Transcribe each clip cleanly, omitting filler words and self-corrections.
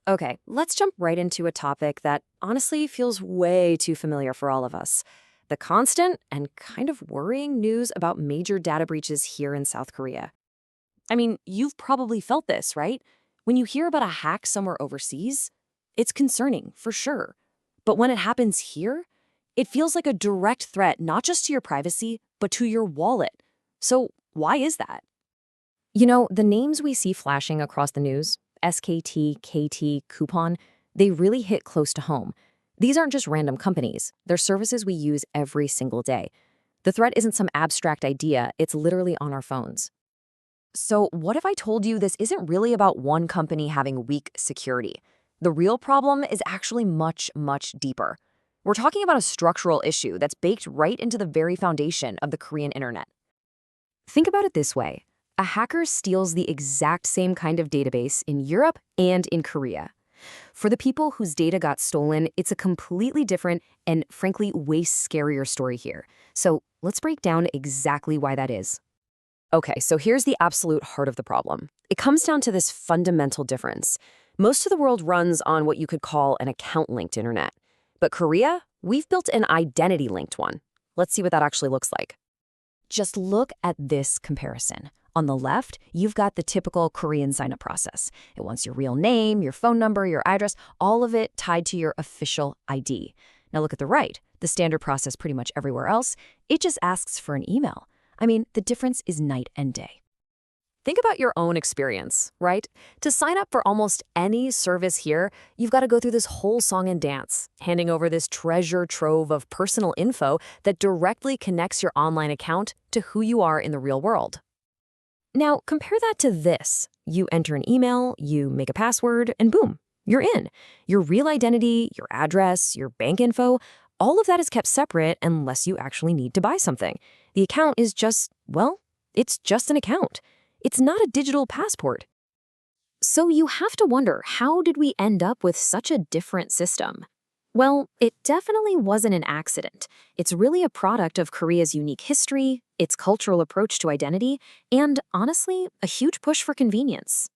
Okay, let's jump right into a topic that honestly feels way too familiar for all of us. The constant and kind of worrying news about major data breaches here in South Korea. I mean, you've probably felt this, right? When you hear about a hack somewhere overseas, it's concerning, for sure. But when it happens here, it feels like a direct threat not just to your privacy, but to your wallet. So, why is that? The names we see flashing across the news, SKT, KT, Coupon, they really hit close to home. These aren't just random companies, they're services we use every single day. The threat isn't some abstract idea, it's literally on our phones. So, what if I told you this isn't really about one company having weak security? The real problem is actually much, much deeper. We're talking about a structural issue that's baked right into the very foundation of the Korean internet. Think about it this way. A hacker steals the exact same kind of database in Europe and in Korea. For the people whose data got stolen, it's a completely different and, frankly, way scarier story here. So let's break down exactly why that is. Okay, so here's the absolute heart of the problem. It comes down to this fundamental difference. Most of the world runs on what you could call an account-linked internet. But Korea, we've built an identity-linked one. Let's see what that actually looks like. Just look at this comparison. On the left, you've got the typical Korean sign-up process. It wants your real name, your phone number, your address, all of it tied to your official ID. Now look at the right, the standard process pretty much everywhere else. It just asks for an email. I mean, the difference is night and day. Think about your own experience, right? To sign up for almost any service here, you've got to go through this whole song and dance, handing over this treasure trove of personal info that directly connects your online account to who you are in the real world. Now, compare that to this. You enter an email, you make a password, and boom, you're in. Your real identity, your address, your bank info, all of that is kept separate unless you actually need to buy something. The account is just, well, it's just an account. It's not a digital passport. So you have to wonder, how did we end up with such a different system? Well, it definitely wasn't an accident. It's really a product of Korea's unique history, its cultural approach to identity, and honestly, a huge push for convenience.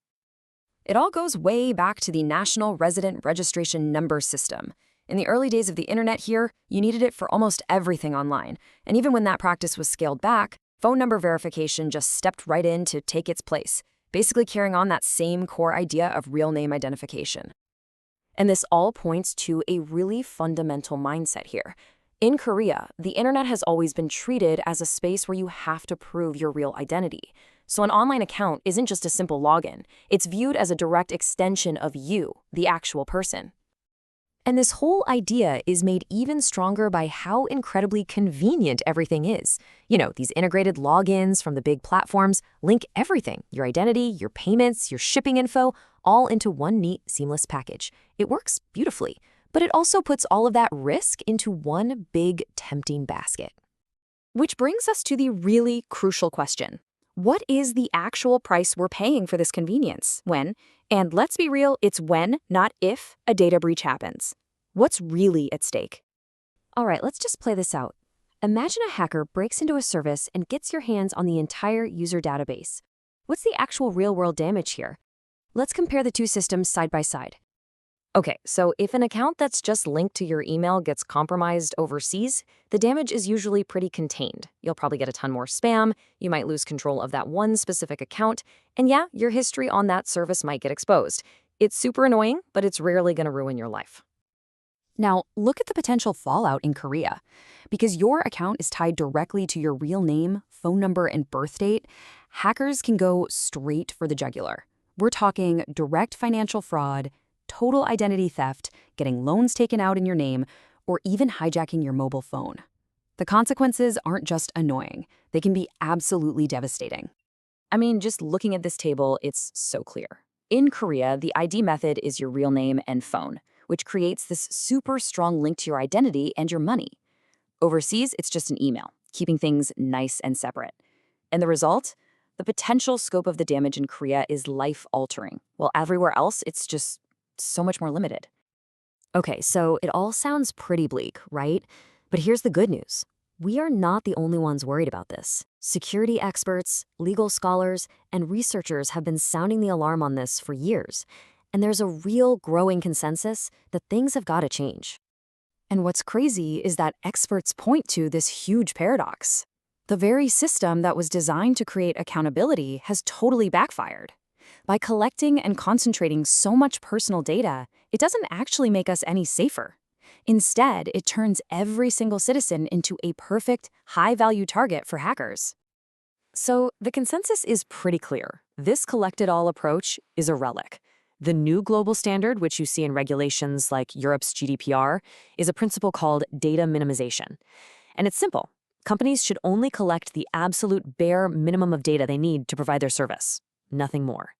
It all goes way back to the National Resident Registration Number system. In the early days of the internet here, you needed it for almost everything online. And even when that practice was scaled back, phone number verification just stepped right in to take its place, basically carrying on that same core idea of real name identification. And this all points to a really fundamental mindset here. In Korea, the internet has always been treated as a space where you have to prove your real identity. So an online account isn't just a simple login. It's viewed as a direct extension of you, the actual person. And this whole idea is made even stronger by how incredibly convenient everything is. These integrated logins from the big platforms link everything, your identity, your payments, your shipping info, all into one neat, seamless package. It works beautifully, but it also puts all of that risk into one big, tempting basket. Which brings us to the really crucial question. What is the actual price we're paying for this convenience when, and let's be real, it's when, not if, a data breach happens? What's really at stake? All right, let's just play this out. Imagine a hacker breaks into a service and gets your hands on the entire user database. What's the actual real-world damage here? Let's compare the two systems side by side. Okay, so if an account that's just linked to your email gets compromised overseas, the damage is usually pretty contained. You'll probably get a ton more spam, you might lose control of that one specific account, and yeah, your history on that service might get exposed. It's super annoying, but it's rarely going to ruin your life. Now, look at the potential fallout in Korea. Because your account is tied directly to your real name, phone number, and birth date, hackers can go straight for the jugular. We're talking direct financial fraud, total identity theft, getting loans taken out in your name, or even hijacking your mobile phone. The consequences aren't just annoying. They can be absolutely devastating. I mean, just looking at this table, it's so clear. In Korea, the ID method is your real name and phone, which creates this super strong link to your identity and your money. Overseas, it's just an email, keeping things nice and separate. And the result? The potential scope of the damage in Korea is life-altering, while everywhere else, it's just so much more limited. Okay, so it all sounds pretty bleak, right? But here's the good news. We are not the only ones worried about this. Security experts, legal scholars, and researchers have been sounding the alarm on this for years. And there's a real growing consensus that things have got to change. And what's crazy is that experts point to this huge paradox. The very system that was designed to create accountability has totally backfired. By collecting and concentrating so much personal data, it doesn't actually make us any safer. Instead, it turns every single citizen into a perfect, high-value target for hackers. So the consensus is pretty clear. This collected-all approach is a relic. The new global standard, which you see in regulations like Europe's GDPR, is a principle called data minimization. And it's simple. Companies should only collect the absolute bare minimum of data they need to provide their service. Nothing more.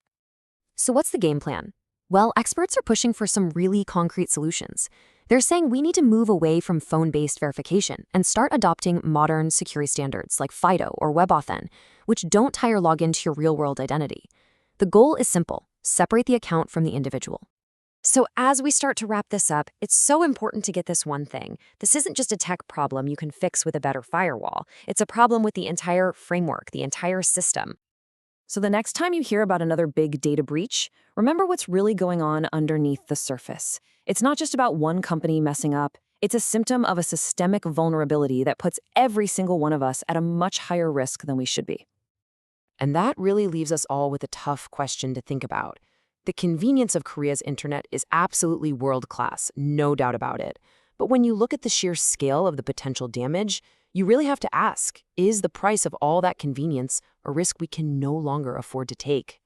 So what's the game plan? Well, experts are pushing for some really concrete solutions. They're saying we need to move away from phone-based verification and start adopting modern security standards like FIDO or WebAuthn, which don't tie your login to your real-world identity. The goal is simple: separate the account from the individual. So as we start to wrap this up, it's so important to get this one thing. This isn't just a tech problem you can fix with a better firewall. It's a problem with the entire framework, the entire system. So the next time you hear about another big data breach, remember what's really going on underneath the surface. It's not just about one company messing up. It's a symptom of a systemic vulnerability that puts every single one of us at a much higher risk than we should be. And that really leaves us all with a tough question to think about. The convenience of Korea's internet is absolutely world-class, no doubt about it. But when you look at the sheer scale of the potential damage, you really have to ask, is the price of all that convenience a risk we can no longer afford to take?